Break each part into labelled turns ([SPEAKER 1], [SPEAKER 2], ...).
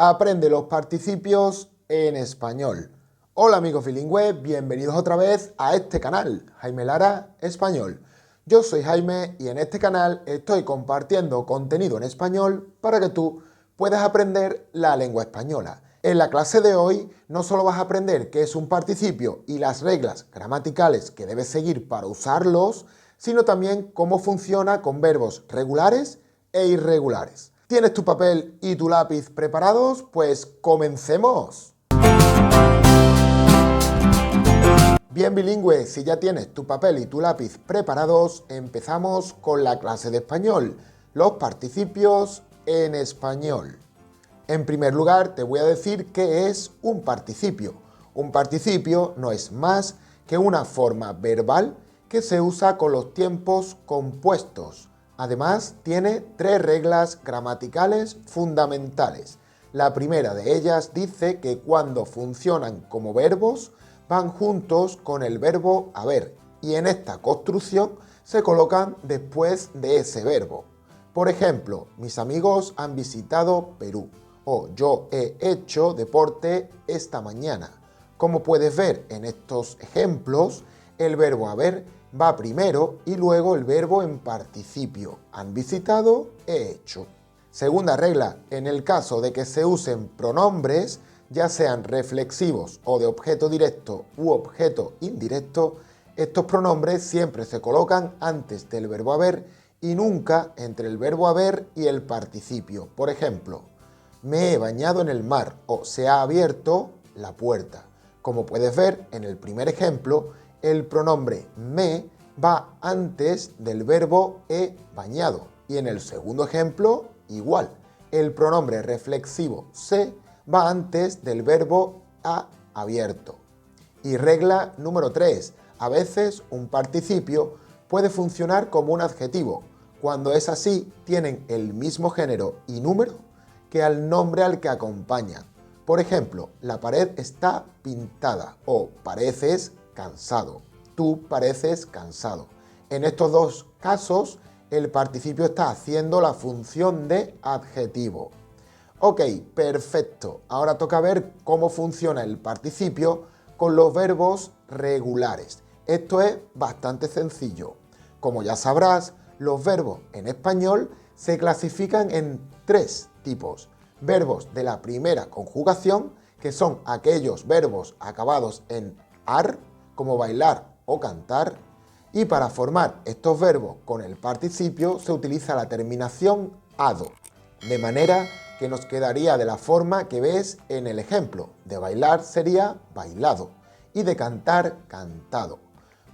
[SPEAKER 1] Aprende los participios en español. Hola amigos bilingües, bienvenidos otra vez a este canal, Jaime Lara Español. Yo soy Jaime y en este canal estoy compartiendo contenido en español para que tú puedas aprender la lengua española. En la clase de hoy no solo vas a aprender qué es un participio y las reglas gramaticales que debes seguir para usarlos, sino también cómo funciona con verbos regulares e irregulares. ¿Tienes tu papel y tu lápiz preparados? Pues comencemos. Bien bilingüe, si ya tienes tu papel y tu lápiz preparados, empezamos con la clase de español, los participios en español. En primer lugar, te voy a decir qué es un participio. Un participio no es más que una forma verbal que se usa con los tiempos compuestos. Además, tiene 3 reglas gramaticales fundamentales. La primera de ellas dice que cuando funcionan como verbos, van juntos con el verbo haber y en esta construcción se colocan después de ese verbo. Por ejemplo, mis amigos han visitado Perú o yo he hecho deporte esta mañana. Como puedes ver en estos ejemplos, el verbo haber va primero y luego el verbo en participio. Han visitado, he hecho. Segunda regla, en el caso de que se usen pronombres, ya sean reflexivos o de objeto directo u objeto indirecto, estos pronombres siempre se colocan antes del verbo haber y nunca entre el verbo haber y el participio. Por ejemplo, me he bañado en el mar o se ha abierto la puerta. Como puedes ver en el primer ejemplo, el pronombre me va antes del verbo he bañado. Y en el segundo ejemplo, igual. El pronombre reflexivo se va antes del verbo ha abierto. Y regla número 3. A veces un participio puede funcionar como un adjetivo. Cuando es así, tienen el mismo género y número que al nombre al que acompañan. Por ejemplo, la pared está pintada o pareces cansado. Tú pareces cansado. En estos dos casos, el participio está haciendo la función de adjetivo. Ok, perfecto. Ahora toca ver cómo funciona el participio con los verbos regulares. Esto es bastante sencillo. Como ya sabrás, los verbos en español se clasifican en 3 tipos. Verbos de la primera conjugación, que son aquellos verbos acabados en ar, como bailar o cantar, y para formar estos verbos con el participio se utiliza la terminación ado, de manera que nos quedaría de la forma que ves en el ejemplo. De bailar sería bailado y de cantar, cantado.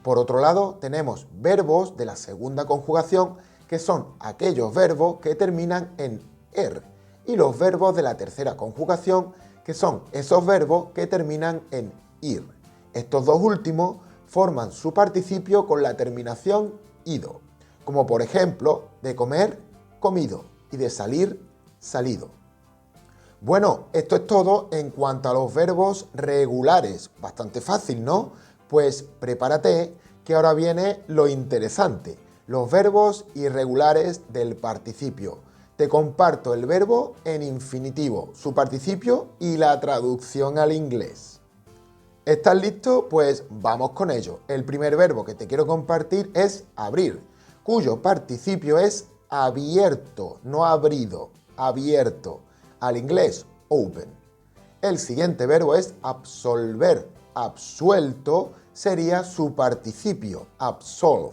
[SPEAKER 1] Por otro lado, tenemos verbos de la segunda conjugación, que son aquellos verbos que terminan en er, y los verbos de la tercera conjugación, que son esos verbos que terminan en ir. Estos dos últimos forman su participio con la terminación ido, como por ejemplo de comer, comido, y de salir, salido. Bueno, esto es todo en cuanto a los verbos regulares. Bastante fácil, ¿no? Pues prepárate, que ahora viene lo interesante, los verbos irregulares del participio. Te comparto el verbo en infinitivo, su participio y la traducción al inglés. ¿Estás listo? Pues vamos con ello. El primer verbo que te quiero compartir es abrir, cuyo participio es abierto, no abrido, abierto. Al inglés, open. El siguiente verbo es absolver, absuelto sería su participio, absolve.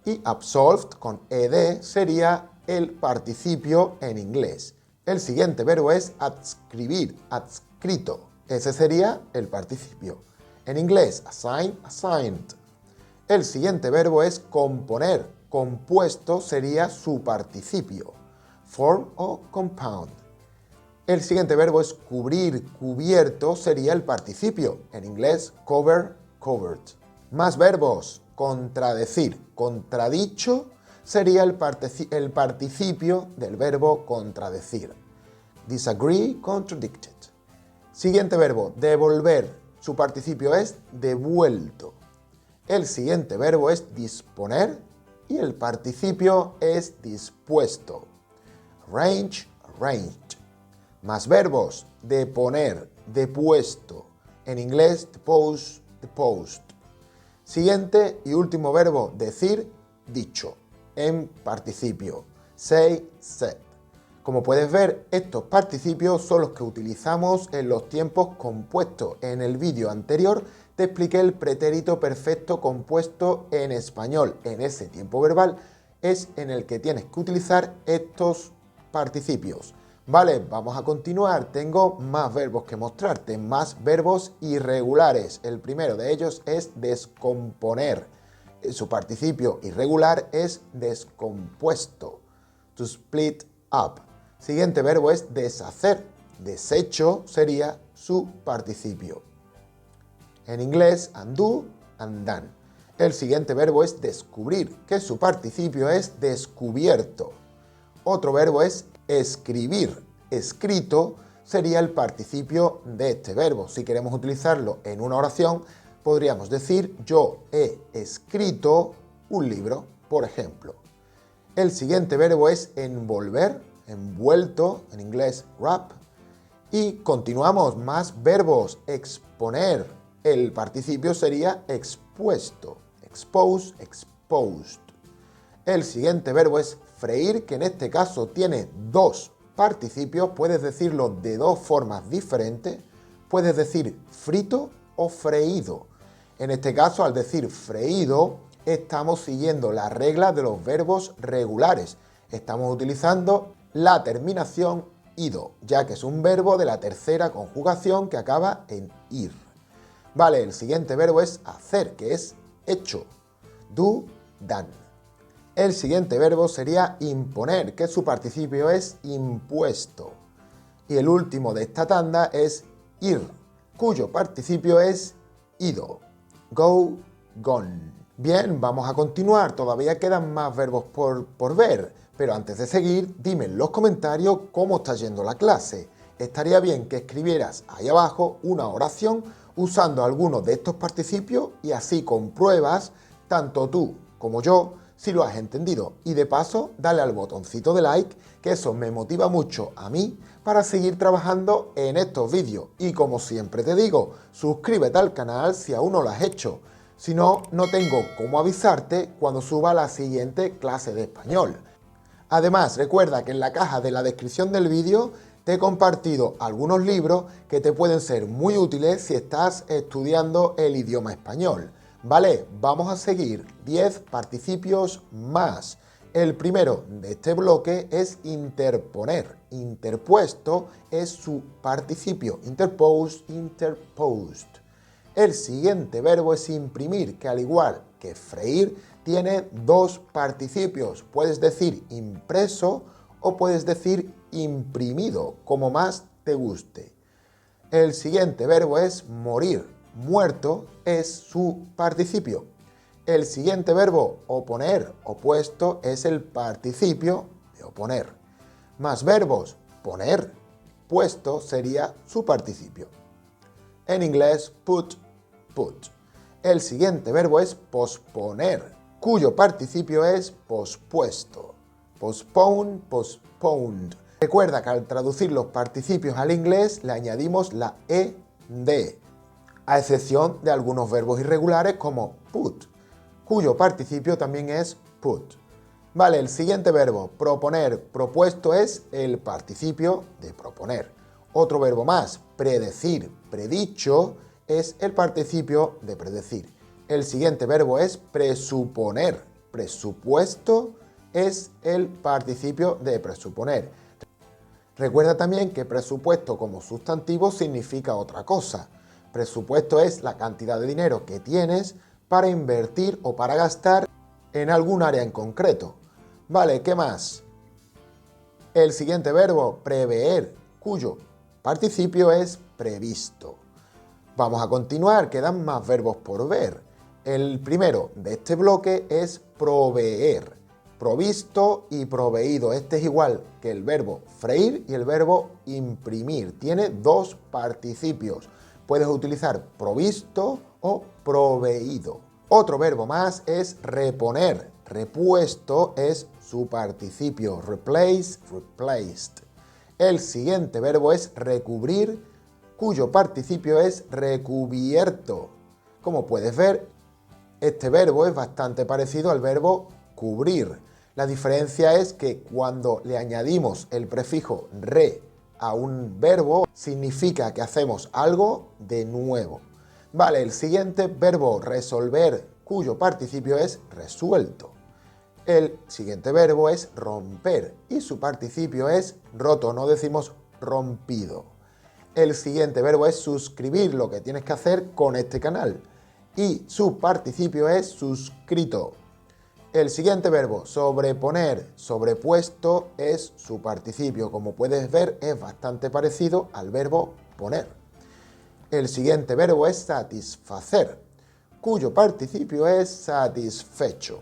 [SPEAKER 1] Y absolved con ed sería el participio en inglés. El siguiente verbo es adscribir, adscrito. Ese sería el participio. En inglés, assign, assigned. El siguiente verbo es componer. Compuesto sería su participio. Form o compound. El siguiente verbo es cubrir. Cubierto sería el participio. En inglés, cover, covered. Más verbos. Contradecir. Contradicho sería el participio del verbo contradecir. Disagree, contradicted. Siguiente verbo, devolver. Su participio es devuelto. El siguiente verbo es disponer y el participio es dispuesto. Arrange, arranged. Más verbos, de poner, de puesto. En inglés, the post, the post. Siguiente y último verbo, decir, dicho. En participio, say, said. Como puedes ver, estos participios son los que utilizamos en los tiempos compuestos. En el vídeo anterior te expliqué el pretérito perfecto compuesto en español. En ese tiempo verbal es en el que tienes que utilizar estos participios. Vale, vamos a continuar. Tengo más verbos que mostrarte, más verbos irregulares. El primero de ellos es descomponer. Su participio irregular es descompuesto. To split up. Siguiente verbo es deshacer. Deshecho sería su participio. En inglés, undo, undone. El siguiente verbo es descubrir, que su participio es descubierto. Otro verbo es escribir. Escrito sería el participio de este verbo. Si queremos utilizarlo en una oración, podríamos decir yo he escrito un libro, por ejemplo. El siguiente verbo es envolver, envuelto, en inglés wrap. Y continuamos, más verbos, exponer. El participio sería expuesto, expose, exposed. El siguiente verbo es freír, que en este caso tiene dos participios, puedes decirlo de dos formas diferentes, puedes decir frito o freído. En este caso, al decir freído, estamos siguiendo la regla de los verbos regulares. Estamos utilizando la terminación ido, ya que es un verbo de la tercera conjugación que acaba en ir. Vale, el siguiente verbo es hacer, que es hecho, do, done. El siguiente verbo sería imponer, que su participio es impuesto. Y el último de esta tanda es ir, cuyo participio es ido, go, gone. Bien, vamos a continuar, todavía quedan más verbos por ver, pero antes de seguir, dime en los comentarios cómo está yendo la clase. Estaría bien que escribieras ahí abajo una oración usando algunos de estos participios y así compruebas, tanto tú como yo, si lo has entendido. Y de paso, dale al botoncito de like, que eso me motiva mucho a mí para seguir trabajando en estos vídeos. Y como siempre te digo, suscríbete al canal si aún no lo has hecho. Si no, no tengo cómo avisarte cuando suba la siguiente clase de español. Además, recuerda que en la caja de la descripción del vídeo te he compartido algunos libros que te pueden ser muy útiles si estás estudiando el idioma español. Vale, vamos a seguir 10 participios más. El primero de este bloque es interponer. Interpuesto es su participio. Interpose, interposed. El siguiente verbo es imprimir, que al igual que freír, tiene dos participios. Puedes decir impreso o puedes decir imprimido, como más te guste. El siguiente verbo es morir. Muerto es su participio. El siguiente verbo, oponer, opuesto, es el participio de oponer. Más verbos, poner, puesto sería su participio. En inglés, put, put. El siguiente verbo es posponer, cuyo participio es pospuesto. Postpone, postponed. Recuerda que al traducir los participios al inglés le añadimos la ed, a excepción de algunos verbos irregulares como put, cuyo participio también es put. Vale, el siguiente verbo, proponer, propuesto es el participio de proponer. Otro verbo más, predecir, predicho, es el participio de predecir. El siguiente verbo es presuponer, presupuesto es el participio de presuponer. Recuerda también que presupuesto como sustantivo significa otra cosa. Presupuesto es la cantidad de dinero que tienes para invertir o para gastar en algún área en concreto. Vale, ¿qué más? El siguiente verbo, prever, cuyo participio es previsto. Vamos a continuar, quedan más verbos por ver. El primero de este bloque es proveer, provisto y proveído. Este es igual que el verbo freír y el verbo imprimir. Tiene dos participios. Puedes utilizar provisto o proveído. Otro verbo más es reponer. Repuesto es su participio. Replace, replaced. El siguiente verbo es recubrir, cuyo participio es recubierto. Como puedes ver, este verbo es bastante parecido al verbo cubrir. La diferencia es que cuando le añadimos el prefijo re a un verbo, significa que hacemos algo de nuevo. Vale, el siguiente verbo, resolver, cuyo participio es resuelto. El siguiente verbo es romper y su participio es roto, no decimos rompido. El siguiente verbo es suscribir, lo que tienes que hacer con este canal, y su participio es suscrito. El siguiente verbo, sobreponer, sobrepuesto, es su participio. Como puedes ver, es bastante parecido al verbo poner. El siguiente verbo es satisfacer, cuyo participio es satisfecho.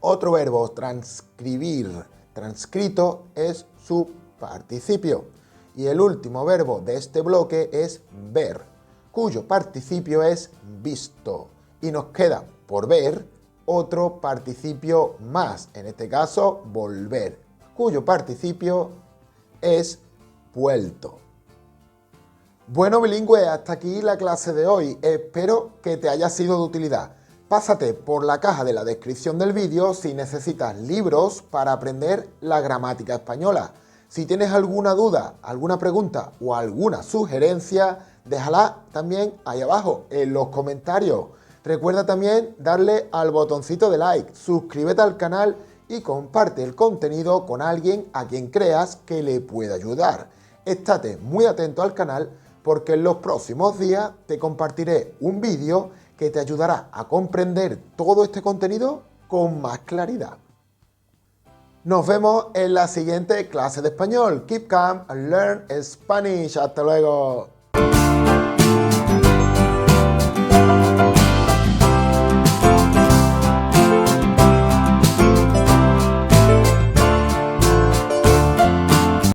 [SPEAKER 1] Otro verbo, transcribir, transcrito, es su participio. Y el último verbo de este bloque es ver, cuyo participio es visto. Y nos queda por ver otro participio más, en este caso volver, cuyo participio es vuelto. Bueno, bilingüe, hasta aquí la clase de hoy. Espero que te haya sido de utilidad. Pásate por la caja de la descripción del vídeo si necesitas libros para aprender la gramática española. Si tienes alguna duda, alguna pregunta o alguna sugerencia, déjala también ahí abajo en los comentarios. Recuerda también darle al botoncito de like, suscríbete al canal y comparte el contenido con alguien a quien creas que le pueda ayudar. Estate muy atento al canal porque en los próximos días te compartiré un vídeo que te ayudará a comprender todo este contenido con más claridad. Nos vemos en la siguiente clase de español. Keep calm and learn Spanish. Hasta luego.